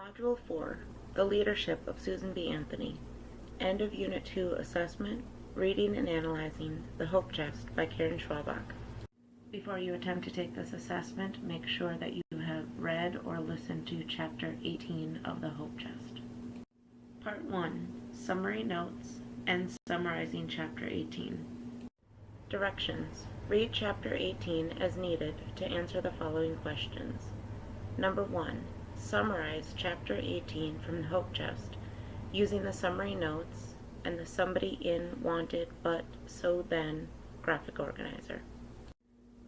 Module 4, The Leadership of Susan B. Anthony. End of Unit 2 Assessment, Reading and Analyzing The Hope Chest by Karen Schwabach. Before you attempt to take this assessment, make sure that you have read or listened to Chapter 18 of the Hope Chest. Part 1, Summary Notes and Summarizing Chapter 18. Directions. Read Chapter 18 as needed to answer the following questions. Number 1. Summarize Chapter 18 from the Hope Chest using the summary notes and the Somebody In, Wanted, But, So Then graphic organizer.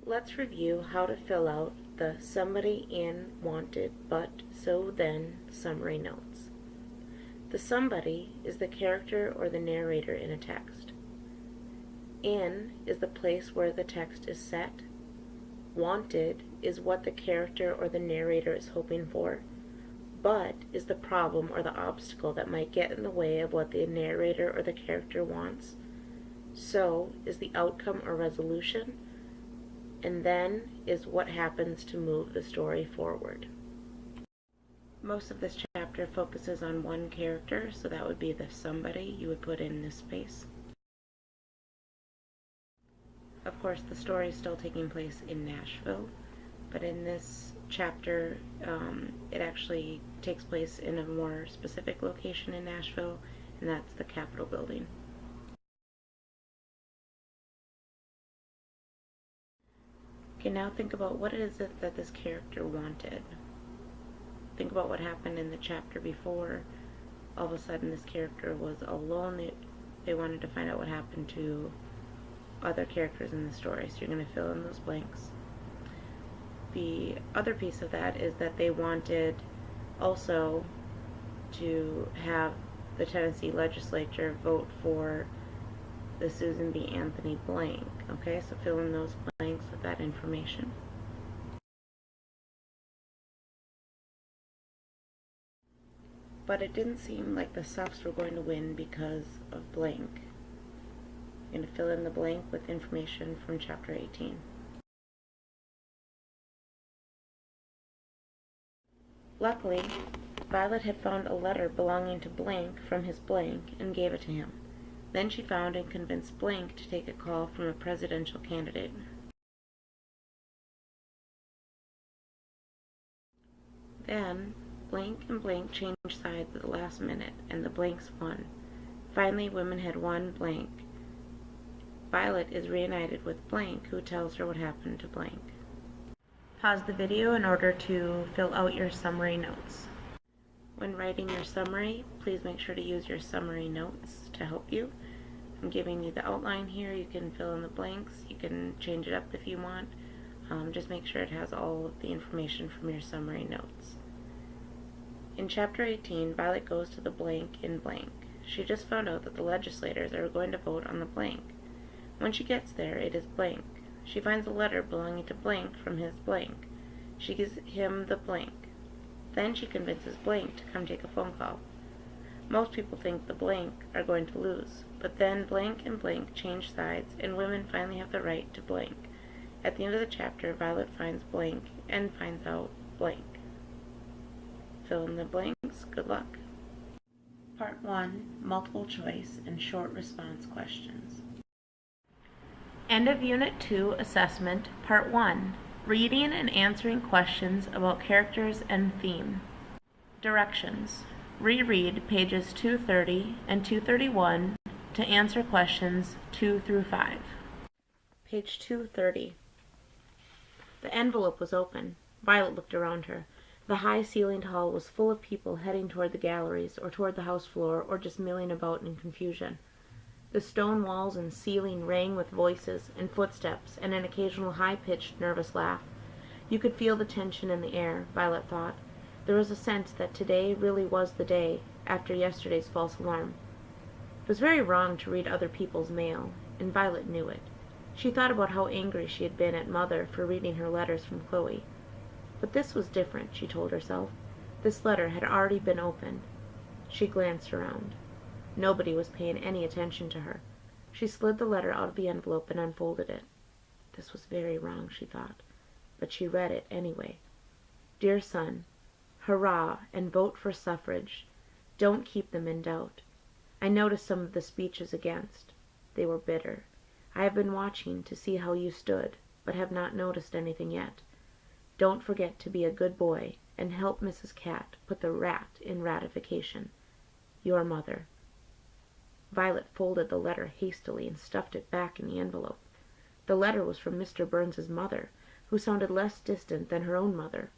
Let's review how to fill out the Somebody In, Wanted, But, So Then summary notes. The somebody is the character or the narrator in a text. In is the place where the text is set. Wanted is what the character or the narrator is hoping for. But is the problem or the obstacle that might get in the way of what the narrator or the character wants. So is the outcome or resolution. And then is what happens to move the story forward. Most of this chapter focuses on one character, so that would be the somebody you would put in this space. Of course, the story is still taking place in Nashville, but in this chapter, it actually takes place in a more specific location in Nashville, and that's the Capitol building. Okay, now think about what is it that this character wanted. Think about what happened in the chapter before. All of a sudden, this character was alone. They wanted to find out what happened to other characters in the story, so you're going to fill in those blanks. The other piece of that is that they wanted also to have the Tennessee legislature vote for the Susan B. Anthony blank. Okay, so fill in those blanks with that information. But it didn't seem like the Suffs were going to win because of blank. You're going to fill in the blank with information from Chapter 18. Luckily, Violet had found a letter belonging to blank from his blank and gave it to him. Then she found and convinced blank to take a call from a presidential candidate. Then, blank and blank changed sides at the last minute, and the blanks won. Finally, women had won blank. Violet is reunited with blank, who tells her what happened to blank. Pause the video in order to fill out your summary notes. When writing your summary, please make sure to use your summary notes to help you. I'm giving you the outline here. You can fill in the blanks. You can change it up if you want. Just make sure it has all of the information from your summary notes. In Chapter 18, Violet goes to the blank in blank. She just found out that the legislators are going to vote on the blank. When she gets there, it is blank. She finds a letter belonging to blank from his blank. She gives him the blank. Then she convinces blank to come take a phone call. Most people think the blank are going to lose, but then blank and blank change sides, and women finally have the right to blank. At the end of the chapter, Violet finds blank and finds out blank. Fill in the blanks. Good luck. Part 1, Multiple Choice and Short Response Questions. End of Unit 2 Assessment, Part 1, Reading and Answering Questions about Characters and Theme. Directions. Reread pages 230 and 231 to answer questions 2 through 5. Page 230. The envelope was open. Violet looked around her. The high-ceilinged hall was full of people heading toward the galleries or toward the house floor or just milling about in confusion. The stone walls and ceiling rang with voices and footsteps and an occasional high-pitched, nervous laugh. You could feel the tension in the air, Violet thought. There was a sense that today really was the day after yesterday's false alarm. It was very wrong to read other people's mail, and Violet knew it. She thought about how angry she had been at Mother for reading her letters from Chloe. But this was different, she told herself. This letter had already been opened. She glanced around. Nobody was paying any attention to her. She slid the letter out of the envelope and unfolded it. This was very wrong, she thought, but she read it anyway. Dear son, hurrah, and vote for suffrage. Don't keep them in doubt. I noticed some of the speeches against. They were bitter. I have been watching to see how you stood, but have not noticed anything yet. Don't forget to be a good boy and help Mrs. Cat put the rat in ratification. Your mother. Violet folded the letter hastily and stuffed it back in the envelope. The letter was from Mr. Burns's mother, who sounded less distant than her own mother.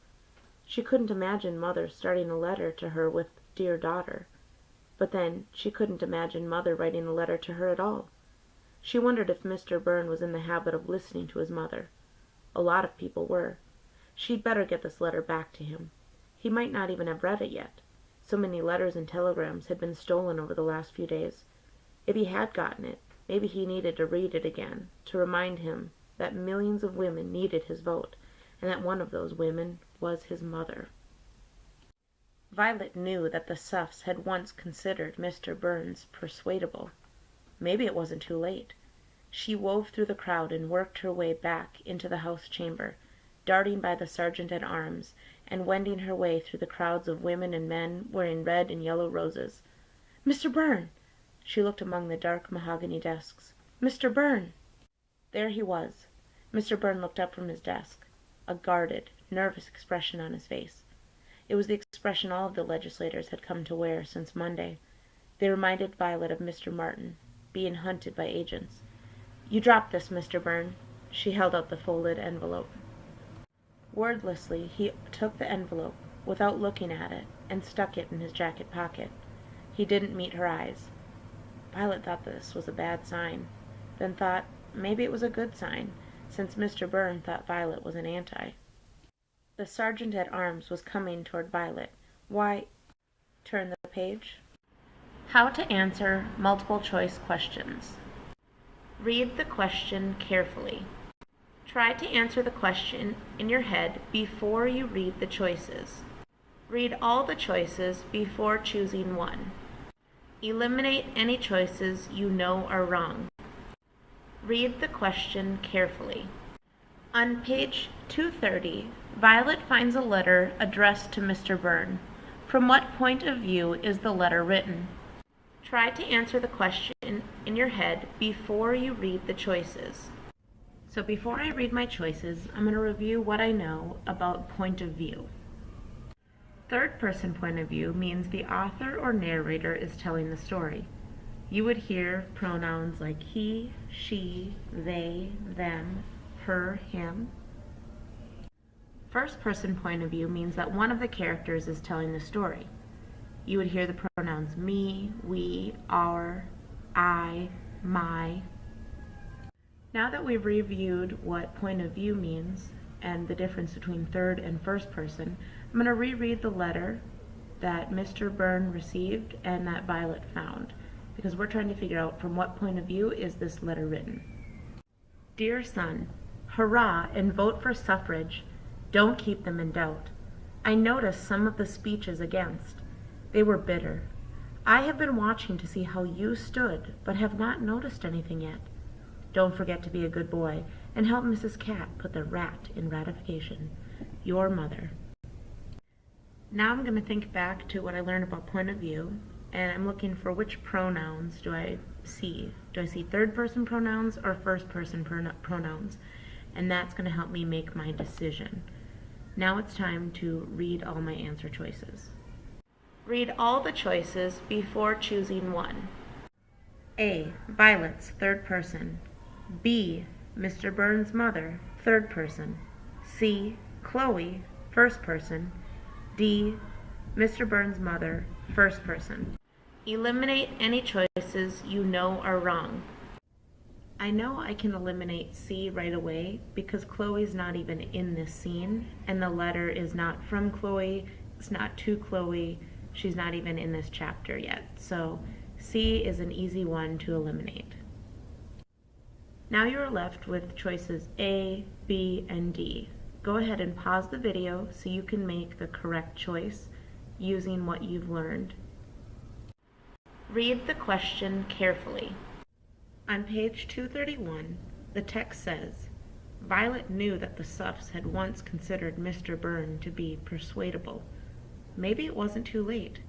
She couldn't imagine Mother starting a letter to her with "Dear Daughter." But then she couldn't imagine Mother writing a letter to her at all. She wondered if Mr. Burns was in the habit of listening to his mother. A lot of people were. She'd better get this letter back to him. He might not even have read it yet. So many letters and telegrams had been stolen over the last few days. If he had gotten it, maybe he needed to read it again, to remind him that millions of women needed his vote, and that one of those women was his mother. Violet knew that the Suffs had once considered Mr. Burns persuadable. Maybe it wasn't too late. She wove through the crowd and worked her way back into the house chamber, darting by the sergeant-at-arms, and wending her way through the crowds of women and men wearing red and yellow roses. "Mr. Burn!" She looked among the dark mahogany desks. "Mr. Burn!" There he was. Mr. Burn looked up from his desk, a guarded, nervous expression on his face. It was the expression all of the legislators had come to wear since Monday. They reminded Violet of Mr. Martin, being hunted by agents. "You dropped this, Mr. Burn." She held out the folded envelope. Wordlessly, he took the envelope, without looking at it, and stuck it in his jacket pocket. He didn't meet her eyes. Violet thought this was a bad sign, then thought maybe it was a good sign, since Mr. Burn thought Violet was an anti. The sergeant-at-arms was coming toward Violet. "Why—" Turn the page. How to answer multiple-choice questions. Read the question carefully. Try to answer the question in your head before you read the choices. Read all the choices before choosing one. Eliminate any choices you know are wrong. Read the question carefully. On page 230, Violet finds a letter addressed to Mr. Burn. From what point of view is the letter written? Try to answer the question in your head before you read the choices. So before I read my choices, I'm going to review what I know about point of view. Third-person point of view means the author or narrator is telling the story. You would hear pronouns like he, she, they, them, her, him. First-person point of view means that one of the characters is telling the story. You would hear the pronouns me, we, our, I, my. Now that we've reviewed what point of view means and the difference between third and first person, I'm going to reread the letter that Mr. Burn received and that Violet found, because we're trying to figure out from what point of view is this letter written. Dear son, hurrah and vote for suffrage. Don't keep them in doubt. I noticed some of the speeches against. They were bitter. I have been watching to see how you stood, but have not noticed anything yet. Don't forget to be a good boy and help Mrs. Cat put the rat in ratification. Your mother. Now I'm going to think back to what I learned about point of view, and I'm looking for which pronouns do I see. Do I see third-person pronouns or first-person pronouns? And that's going to help me make my decision. Now it's time to read all my answer choices. Read all the choices before choosing one. A. Violet's third person. B. Mr. Burns' mother, third person. C. Chloe, first person. D. Mr. Burns' mother, first person. Eliminate any choices you know are wrong. I know I can eliminate C right away because Chloe's not even in this scene, and the letter is not from Chloe, it's not to Chloe, she's not even in this chapter yet. So C is an easy one to eliminate. Now you are left with choices A, B, and D. Go ahead and pause the video so you can make the correct choice using what you've learned. Read the question carefully. On page 231, the text says, Violet knew that the Suffs had once considered Mr. Burn to be persuadable. Maybe it wasn't too late.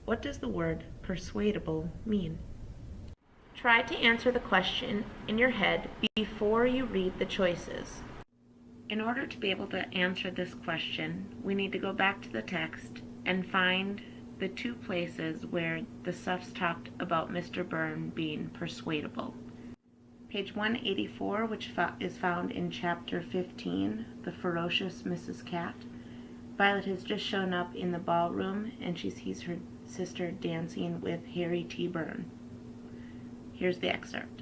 What does the word persuadable mean? Try to answer the question in your head before you read the choices. In order to be able to answer this question, we need to go back to the text and find the two places where the Suffs talked about Mr. Byrne being persuadable. Page 184, which is found in chapter 15, The Ferocious Mrs. Cat. Violet has just shown up in the ballroom and she sees her sister dancing with Harry T. Byrne. Here's the excerpt.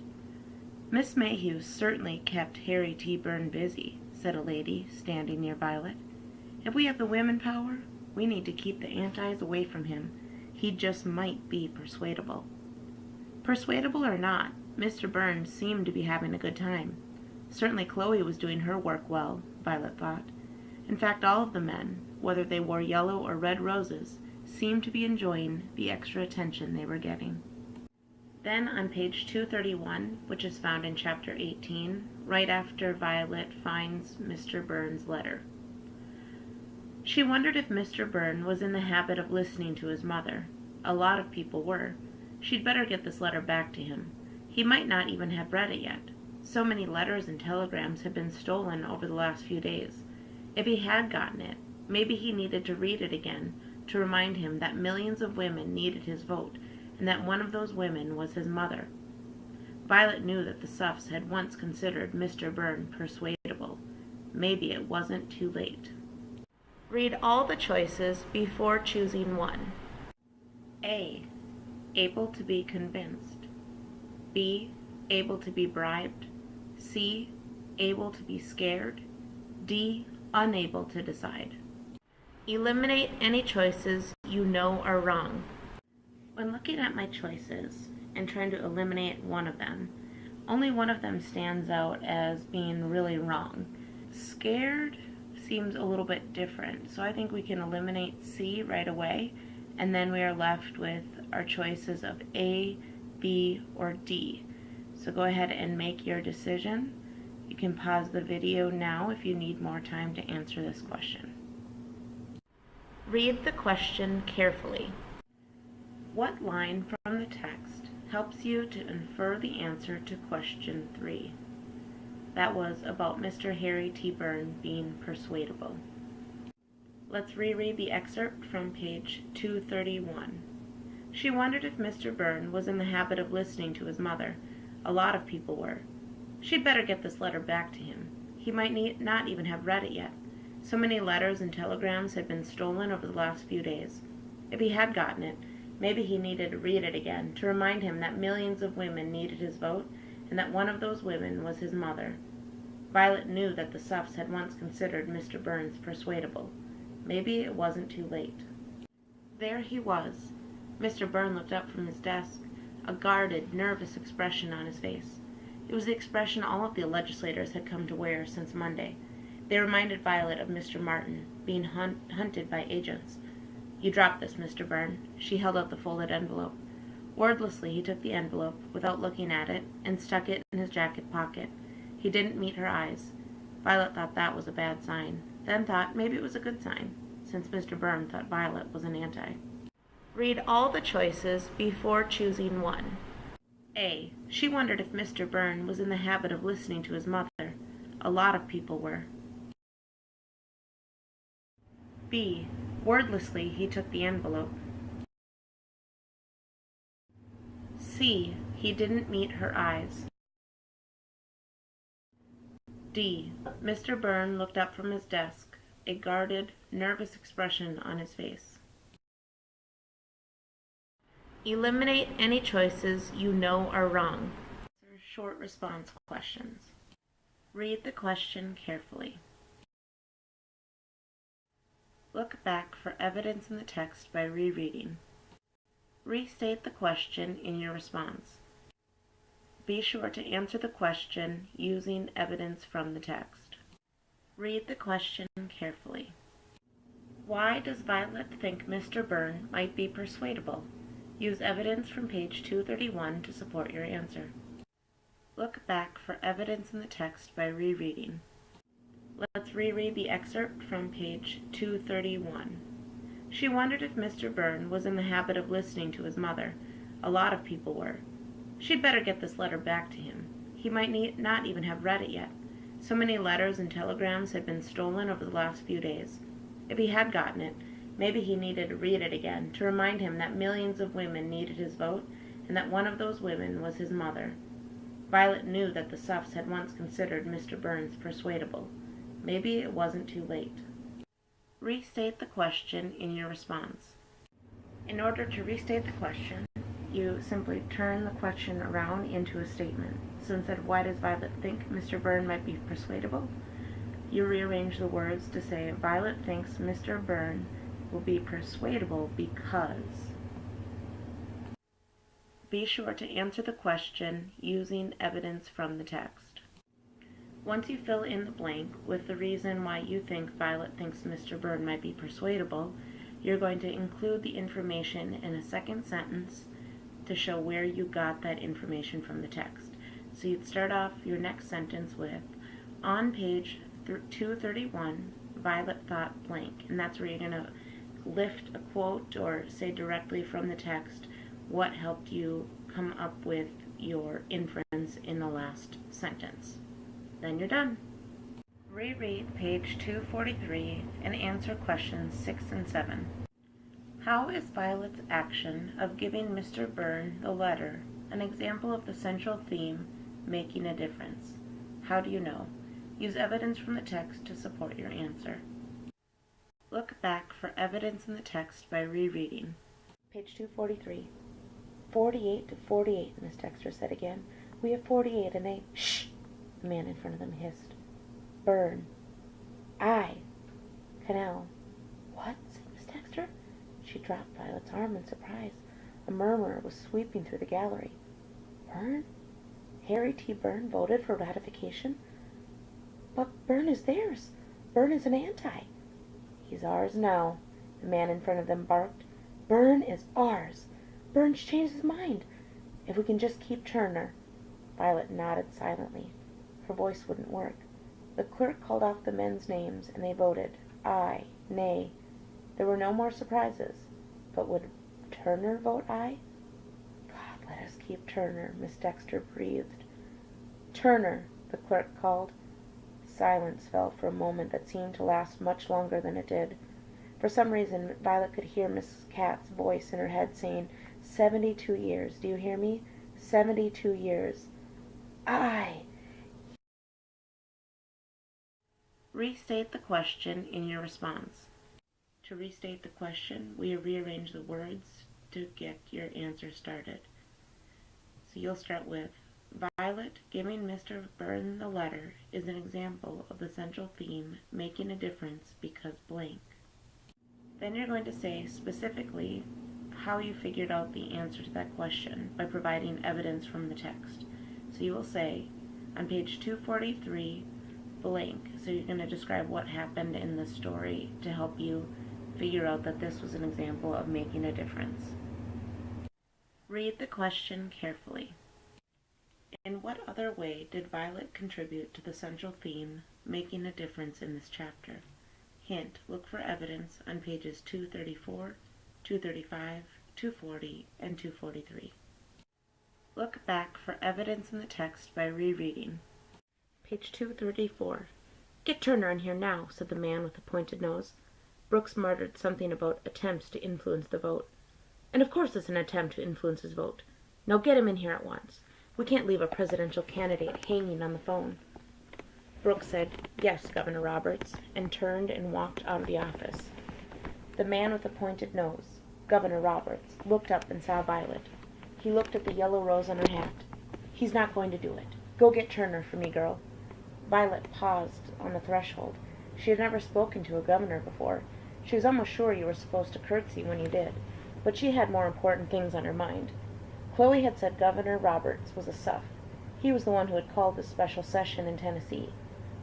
Miss Mayhew certainly kept Harry T. Byrne busy, said a lady standing near Violet. If we have the women power, we need to keep the antis away from him. He just might be persuadable. Persuadable or not, Mr. Byrne seemed to be having a good time. Certainly Chloe was doing her work well, Violet thought. In fact, all of the men, whether they wore yellow or red roses, seemed to be enjoying the extra attention they were getting. Then on page 231, which is found in chapter 18, right after Violet finds Mr. Byrne's letter. She wondered if Mr. Byrne was in the habit of listening to his mother. A lot of people were. She'd better get this letter back to him. He might not even have read it yet. So many letters and telegrams had been stolen over the last few days. If he had gotten it, maybe he needed to read it again to remind him that millions of women needed his vote, and that one of those women was his mother. Violet knew that the Suffs had once considered Mr. Byrne persuadable. Maybe it wasn't too late. Read all the choices before choosing one. A. Able to be convinced. B. Able to be bribed. C. Able to be scared. D. Unable to decide. Eliminate any choices you know are wrong. When looking at my choices and trying to eliminate one of them, only one of them stands out as being really wrong. Scared seems a little bit different, so I think we can eliminate C right away, and then we are left with our choices of A, B, or D. So go ahead and make your decision. You can pause the video now if you need more time to answer this question. Read the question carefully. What line from the text helps you to infer the answer to question 3? That was about Mr. Harry T. Byrne being persuadable. Let's reread the excerpt from page 231. She wondered if Mr. Byrne was in the habit of listening to his mother. A lot of people were. She'd better get this letter back to him. He might not even have read it yet. So many letters and telegrams had been stolen over the last few days. If he had gotten it, maybe he needed to read it again to remind him that millions of women needed his vote, and that one of those women was his mother. Violet knew that the Suffs had once considered Mr. Byrne persuadable. Maybe it wasn't too late. There he was. Mr. Byrne looked up from his desk, a guarded, nervous expression on his face. It was the expression all of the legislators had come to wear since Monday. They reminded Violet of Mr. Martin, being hunted by agents. You dropped this, Mr. Byrne. She held out the folded envelope. Wordlessly, he took the envelope, without looking at it, and stuck it in his jacket pocket. He didn't meet her eyes. Violet thought that was a bad sign, then thought maybe it was a good sign, since Mr. Byrne thought Violet was an anti. Read all the choices before choosing one. A. She wondered if Mr. Byrne was in the habit of listening to his mother. A lot of people were. B. Wordlessly, he took the envelope. C. He didn't meet her eyes. D. Mr. Byrne looked up from his desk, a guarded, nervous expression on his face. Eliminate any choices you know are wrong. These are short response questions. Read the question carefully. Look back for evidence in the text by rereading. Restate the question in your response. Be sure to answer the question using evidence from the text. Read the question carefully. Why does Violet think Mr. Byrne might be persuadable? Use evidence from page 231 to support your answer. Look back for evidence in the text by rereading. Let's reread the excerpt from page 231. She wondered if Mr. Byrne was in the habit of listening to his mother. A lot of people were. She'd better get this letter back to him. He might not even have read it yet. So many letters and telegrams had been stolen over the last few days. If he had gotten it, maybe he needed to read it again to remind him that millions of women needed his vote and that one of those women was his mother. Violet knew that the Suffs had once considered Mr. Burns persuadable. Maybe it wasn't too late. Restate the question in your response. In order to restate the question, you simply turn the question around into a statement. So instead of why does Violet think Mr. Byrne might be persuadable, you rearrange the words to say Violet thinks Mr. Byrne will be persuadable because. Be sure to answer the question using evidence from the text. Once you fill in the blank with the reason why you think Violet thinks Mr. Byrne might be persuadable, you're going to include the information in a second sentence to show where you got that information from the text. So you'd start off your next sentence with, on page 231, Violet thought blank. And that's where you're going to lift a quote or say directly from the text what helped you come up with your inference in the last sentence. Then you're done. Reread page 243 and answer questions 6 and 7. How is Violet's action of giving Mr. Byrne the letter an example of the central theme making a difference? How do you know? Use evidence from the text to support your answer. Look back for evidence in the text by rereading. Page 243. 48 to 48, Miss Dexter said again. We have 48 and they... Shh! The man in front of them hissed. Byrne. I. Canal. What? Said Miss Dexter. She dropped Violet's arm in surprise. A murmur was sweeping through the gallery. Byrne? Harry T. Byrne voted for ratification? But Byrne is theirs. Byrne is an anti. He's ours now, the man in front of them barked. Byrne is ours. Byrne's changed his mind. If we can just keep Turner. Violet nodded silently. Her voice wouldn't work. The clerk called off the men's names, and they voted. Aye, nay. There were no more surprises. But would Turner vote aye? God, let us keep Turner, Miss Dexter breathed. Turner, the clerk called. Silence fell for a moment that seemed to last much longer than it did. For some reason, Violet could hear Miss Catt's voice in her head saying, 72 years. Do you hear me? 72 years. Aye. Restate the question in your response. To restate the question, we rearrange the words to get your answer started. So you'll start with, Violet giving Mr. Byrne the letter is an example of the central theme making a difference because blank. Then you're going to say specifically how you figured out the answer to that question by providing evidence from the text. So you will say, on page 243, blank. So you're going to describe what happened in the story to help you figure out that this was an example of making a difference. Read the question carefully. In what other way did Violet contribute to the central theme, making a difference in this chapter? Hint, look for evidence on pages 234, 235, 240, and 243. Look back for evidence in the text by rereading. Page 234. Get Turner in here now, said the man with the pointed nose. Brooks muttered something about attempts to influence the vote. And of course it's an attempt to influence his vote. Now get him in here at once. We can't leave a presidential candidate hanging on the phone. Brooks said, Yes, Governor Roberts, and turned and walked out of the office. The man with the pointed nose, Governor Roberts, looked up and saw Violet. He looked at the yellow rose on her hat. He's not going to do it. Go get Turner for me, girl. Violet paused on the threshold. She had never spoken to a governor before. She was almost sure you were supposed to curtsy when you did, but she had more important things on her mind. Chloe had said Governor Roberts was a Suff. He was the one who had called the special session in Tennessee.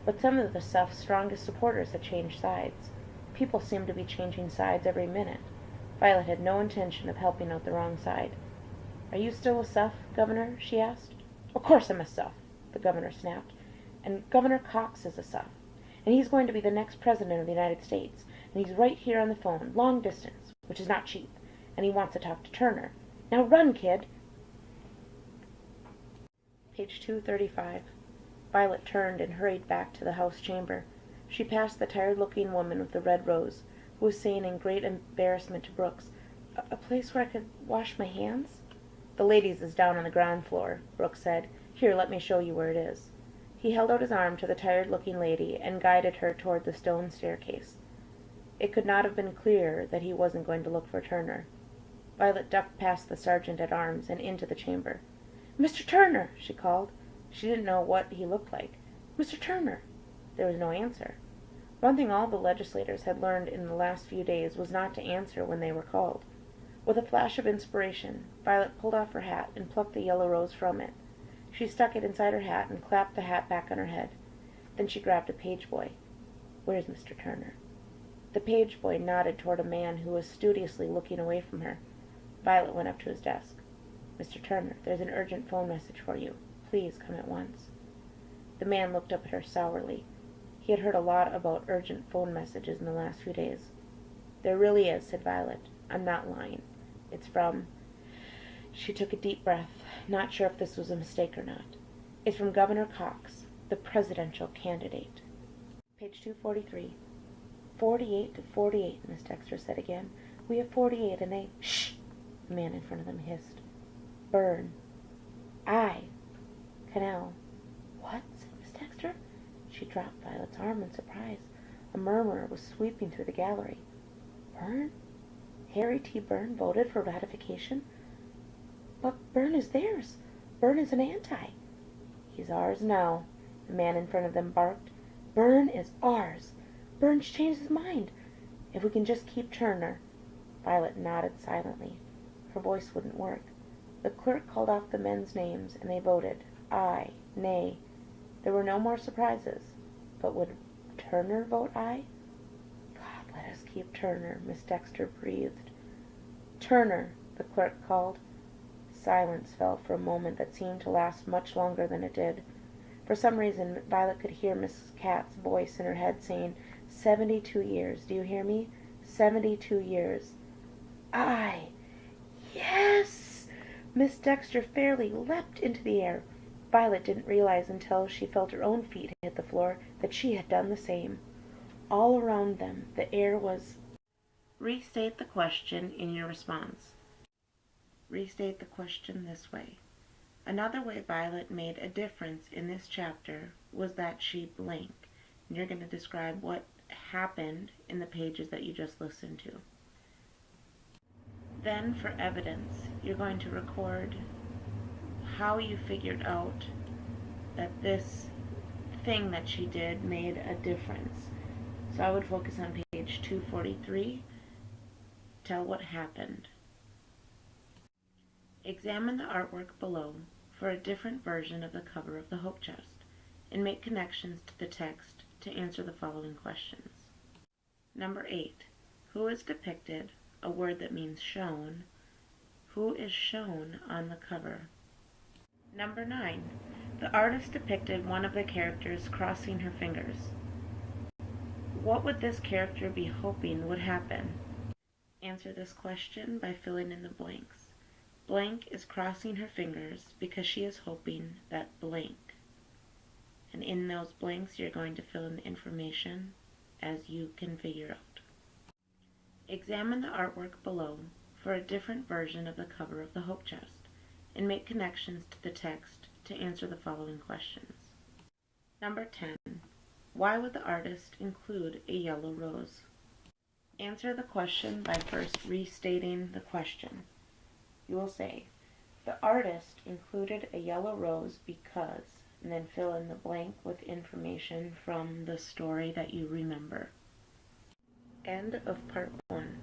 But some of the Suff's strongest supporters had changed sides. People seemed to be changing sides every minute. Violet had no intention of helping out the wrong side. Are you still a Suff, Governor? She asked. Of course I'm a Suff, the governor snapped. And Governor Cox is a Suff. And he's going to be the next president of the United States. and he's right here on the phone, long distance, which is not cheap, and he wants to talk to Turner. Now run, kid! Page 235. Violet turned and hurried back to the house chamber. She passed the tired-looking woman with the red rose, who was saying in great embarrassment to Brooks, "A place where I could wash my hands?" "The ladies' is down on the ground floor," Brooks said. "Here, let me show you where it is." He held out his arm to the tired-looking lady and guided her toward the stone staircase. It could not have been clearer that he wasn't going to look for Turner. Violet ducked past the sergeant-at-arms and into the chamber. "Mr. Turner!" she called. She didn't know what he looked like. "Mr. Turner!" There was no answer. One thing all the legislators had learned in the last few days was not to answer when they were called. With a flash of inspiration, Violet pulled off her hat and plucked the yellow rose from it. She stuck it inside her hat and clapped the hat back on her head. Then she grabbed a page boy. "Where's Mr. Turner?" The page boy nodded toward a man who was studiously looking away from her. Violet went up to his desk. "Mr. Turner, there's an urgent phone message for you. Please come at once." The man looked up at her sourly. He had heard a lot about urgent phone messages in the last few days. "There really is," said Violet. "I'm not lying. It's from—" She took a deep breath, not sure if this was a mistake or not. "It's from Governor Cox, the presidential candidate." Page 243. 48 to 48, Miss Dexter said again. "We have 48 and they—" "Shh!" the man in front of them hissed. "Burn. I. Canal." "What?" said Miss Dexter. She dropped Violet's arm in surprise. A murmur was sweeping through the gallery. Byrne? Harry T. Byrne voted for ratification? But Byrne is theirs. Byrne is an anti. "He's ours now," the man in front of them barked. "Byrne is ours. Byrne's changed his mind. If we can just keep Turner." Violet nodded silently. Her voice wouldn't work. The clerk called off the men's names, and they voted. Aye, nay. There were no more surprises. But would Turner vote aye? "God, let us keep Turner," Miss Dexter breathed. "Turner," the clerk called. Silence fell for a moment that seemed to last much longer than it did. For some reason, Violet could hear Mrs. Catt's voice in her head saying, 72 years. Do you hear me? 72 years. Aye. Yes! Miss Dexter fairly leapt into the air. Violet didn't realize until she felt her own feet hit the floor that she had done the same. All around them, the air was... Restate the question in your response. Restate the question this way. Another way Violet made a difference in this chapter was that she blinked. And you're going to describe what happened in the pages that you just listened to. Then, for evidence, you're going to record how you figured out that this thing that she did made a difference. So I would focus on page 243. Tell what happened. Examine the artwork below for a different version of the cover of the Hope Chest and make connections to the text to answer the following questions. Number 8. Who is depicted, a word that means shown? Who is shown on the cover? Number 9. The artist depicted one of the characters crossing her fingers. What would this character be hoping would happen? Answer this question by filling in the blanks. Blank is crossing her fingers because she is hoping that blank. And in those blanks you're going to fill in the information as you can figure out. Examine the artwork below for a different version of the cover of the Hope Chest and make connections to the text to answer the following questions. Number 10. Why would the artist include a yellow rose? Answer the question by first restating the question. You will say, the artist included a yellow rose because, and then fill in the blank with information from the story that you remember. End of part 1.